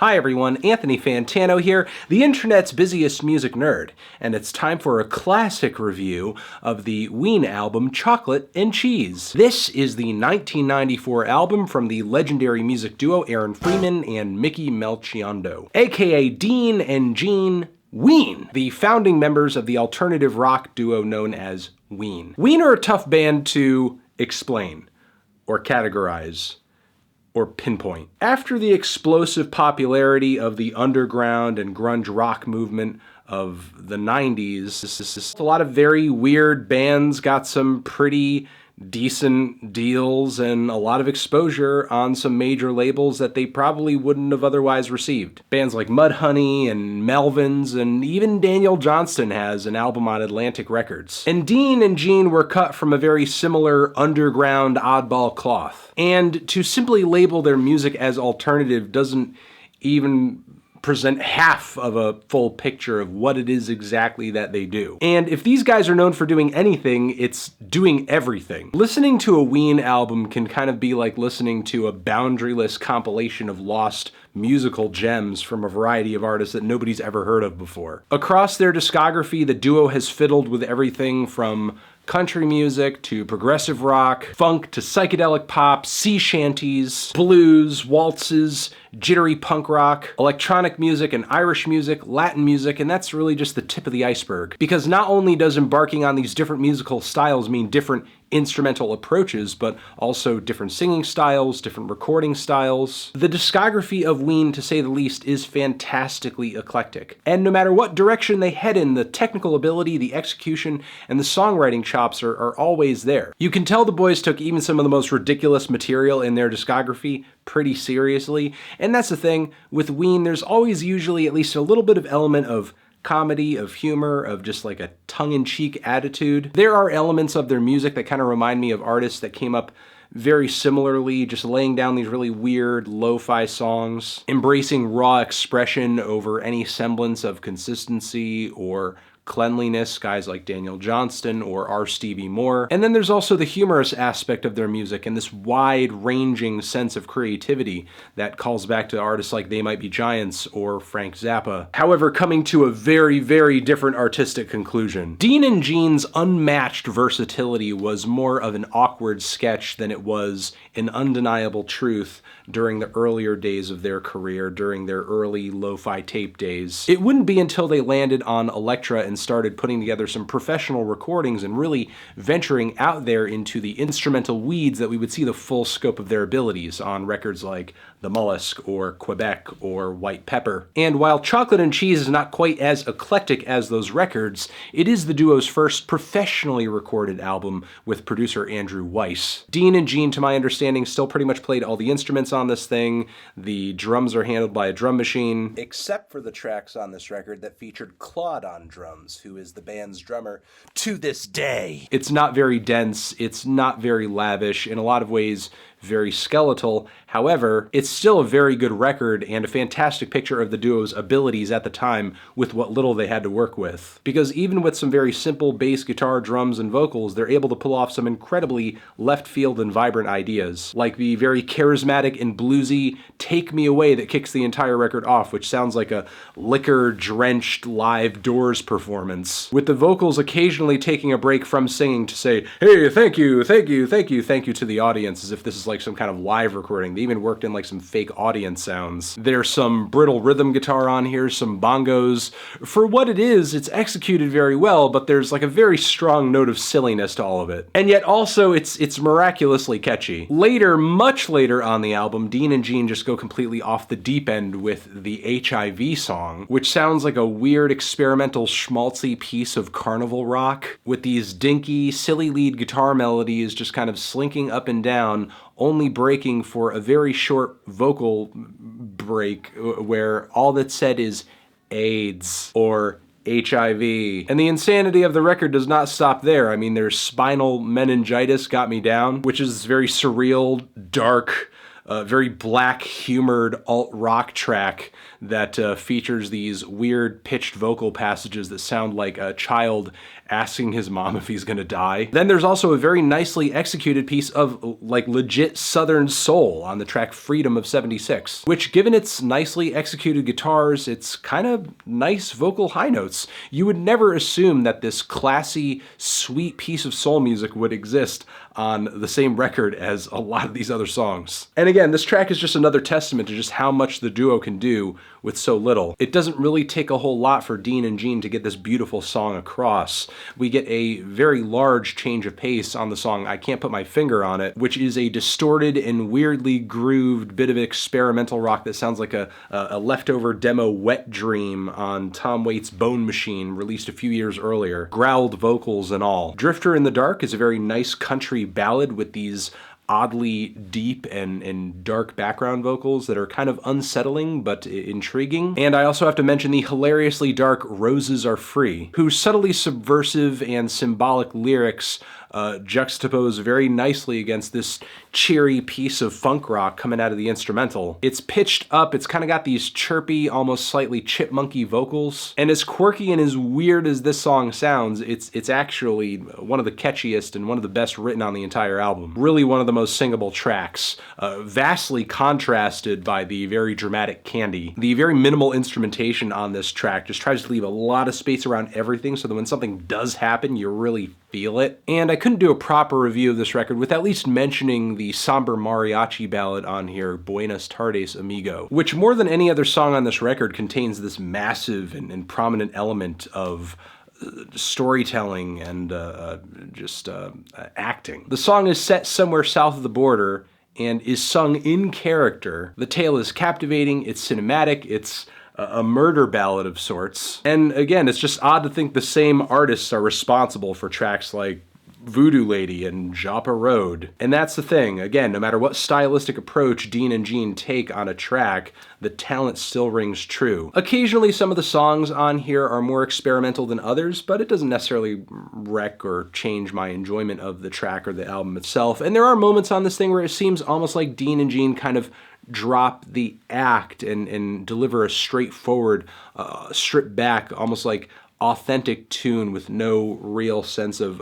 Hi everyone, Anthony Fantano here, the internet's busiest music nerd, and it's time for a classic review of the Ween album Chocolate and Cheese. This is the 1994 album from the legendary music duo Aaron Freeman and Mickey Melchiondo, aka Dean and Gene Ween, the founding members of the alternative rock duo known as Ween. Ween are a tough band to explain, or categorize, or pinpoint. After the explosive popularity of the underground and grunge rock movement of the 90s, a lot of very weird bands got some pretty decent deals and a lot of exposure on some major labels that they probably wouldn't have otherwise received. Bands like Mudhoney and Melvins, and even Daniel Johnston has an album on Atlantic Records. And Dean and Gene were cut from a very similar underground oddball cloth. And to simply label their music as alternative doesn't even present half of a full picture of what it is exactly that they do. And if these guys are known for doing anything, it's doing everything. Listening to a Ween album can kind of be like listening to a boundaryless compilation of lost musical gems from a variety of artists that nobody's ever heard of before. Across their discography, the duo has fiddled with everything from country music to progressive rock, funk to psychedelic pop, sea shanties, blues, waltzes, jittery punk rock, electronic music and Irish music, Latin music, and that's really just the tip of the iceberg. Because not only does embarking on these different musical styles mean different instrumental approaches, but also different singing styles, different recording styles. The discography of Ween, to say the least, is fantastically eclectic. And no matter what direction they head in, the technical ability, the execution, and the songwriting chops are always there. You can tell the boys took even some of the most ridiculous material in their discography pretty seriously, and that's the thing, with Ween, there's always usually at least a little bit of element of comedy, of humor, of just like a tongue-in-cheek attitude. There are elements of their music that kind of remind me of artists that came up very similarly, just laying down these really weird lo-fi songs, embracing raw expression over any semblance of consistency or cleanliness, guys like Daniel Johnston or R. Stevie Moore. And then there's also the humorous aspect of their music and this wide-ranging sense of creativity that calls back to artists like They Might Be Giants or Frank Zappa. However, coming to a very, very different artistic conclusion. Dean and Gene's unmatched versatility was more of an awkward sketch than it was an undeniable truth during the earlier days of their career, during their early lo-fi tape days. It wouldn't be until they landed on ELEKTRA and started putting together some professional recordings and really venturing out there into the instrumental weeds that we would see the full scope of their abilities on records like The Mollusk or Quebec or White Pepper. And while Chocolate and Cheese is not quite as eclectic as those records, it is the duo's first professionally recorded album with producer Andrew Weiss. Dean and Gene, to my understanding, still pretty much played all the instruments on this thing. The drums are handled by a drum machine, except for the tracks on this record that featured Claude on drums, who is the band's drummer to this day. It's not very dense, it's not very lavish, in a lot of ways very skeletal. However, it's still a very good record and a fantastic picture of the duo's abilities at the time with what little they had to work with. Because even with some very simple bass guitar, drums, and vocals, they're able to pull off some incredibly left field and vibrant ideas, like the very charismatic and bluesy Take Me Away that kicks the entire record off, which sounds like a liquor-drenched live Doors performance, with the vocals occasionally taking a break from singing to say, "Hey, thank you, thank you, thank you, thank you" to the audience, as if this is like some kind of live recording. They even worked in like some fake audience sounds. There's some brittle rhythm guitar on here, some bongos. For what it is, it's executed very well, but there's like a very strong note of silliness to all of it. And yet also it's miraculously catchy. Later, much later on the album, Dean and Gene just go completely off the deep end with the HIV song, which sounds like a weird experimental schmaltzy piece of carnival rock with these dinky, silly lead guitar melodies just kind of slinking up and down, only breaking for a very short vocal break where all that's said is AIDS or HIV. And the insanity of the record does not stop there. I mean, there's Spinal Meningitis Got Me Down, which is very surreal, dark, very black-humored alt-rock track that features these weird pitched vocal passages that sound like a child asking his mom if he's gonna die. Then there's also a very nicely executed piece of like legit Southern soul on the track Freedom of 76, which given its nicely executed guitars, it's kind of nice vocal high notes. You would never assume that this classy, sweet piece of soul music would exist on the same record as a lot of these other songs. And again, this track is just another testament to just how much the duo can do with so little. It doesn't really take a whole lot for Dean and Gene to get this beautiful song across. We get a very large change of pace on the song I Can't Put My Finger on It, which is a distorted and weirdly grooved bit of experimental rock that sounds like a leftover demo Wet Dream on Tom Waits' Bone Machine, released a few years earlier. Growled vocals and all. Drifter in the Dark is a very nice country ballad with these oddly deep and dark background vocals that are kind of unsettling but intriguing. And I also have to mention the hilariously dark Roses Are Free, whose subtly subversive and symbolic lyrics juxtapose very nicely against this cheery piece of funk rock coming out of the instrumental. It's pitched up, it's kind of got these chirpy, almost slightly chipmunky vocals, and as quirky and as weird as this song sounds, it's actually one of the catchiest and one of the best written on the entire album. Really one of the most singable tracks, vastly contrasted by the very dramatic Candy. The very minimal instrumentation on this track just tries to leave a lot of space around everything so that when something does happen, you really feel it. And I couldn't do a proper review of this record with at least mentioning the somber mariachi ballad on here, Buenas Tardes Amigo, which more than any other song on this record contains this massive and prominent element of storytelling and acting. The song is set somewhere south of the border and is sung in character. The tale is captivating, it's cinematic, it's a murder ballad of sorts. And again, it's just odd to think the same artists are responsible for tracks like Voodoo Lady and Joppa Road. And that's the thing, again, no matter what stylistic approach Dean and Gene take on a track, the talent still rings true. Occasionally some of the songs on here are more experimental than others, but it doesn't necessarily wreck or change my enjoyment of the track or the album itself. And there are moments on this thing where it seems almost like Dean and Gene kind of drop the act and deliver a straightforward, stripped back, almost like authentic tune with no real sense of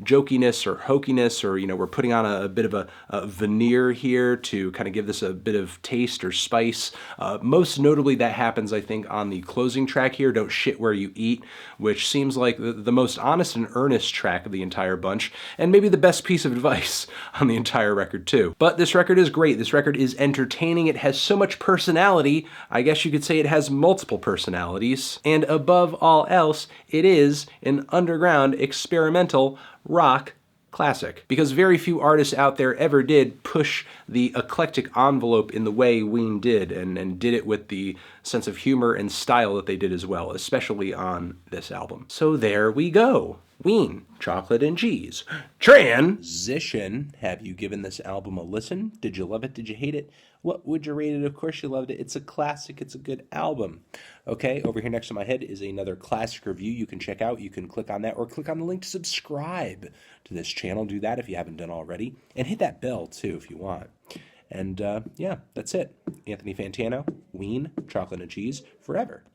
jokiness or hokiness, or, you know, we're putting on a bit of a veneer here to kind of give this a bit of taste or spice. Most notably that happens, I think, on the closing track here, Don't Shit Where You Eat, which seems like the most honest and earnest track of the entire bunch, and maybe the best piece of advice on the entire record too. But this record is great. This record is entertaining. It has so much personality. I guess you could say it has multiple personalities. And above all else, it is an underground experimental rock classic, because very few artists out there ever did push the eclectic envelope in the way Ween did, and did it with the sense of humor and style that they did as well, especially on this album. So there we go. Ween, Chocolate and Cheese. Transition. Have you given this album a listen? Did you love it? Did you hate it? What would you rate it? Of course you loved it. It's a classic. It's a good album. Okay, over here next to my head is another classic review you can check out. You can click on that or click on the link to subscribe to this channel. Do that if you haven't done already. And hit that bell too if you want. And yeah, that's it. Anthony Fantano, Ween, Chocolate and Cheese, forever.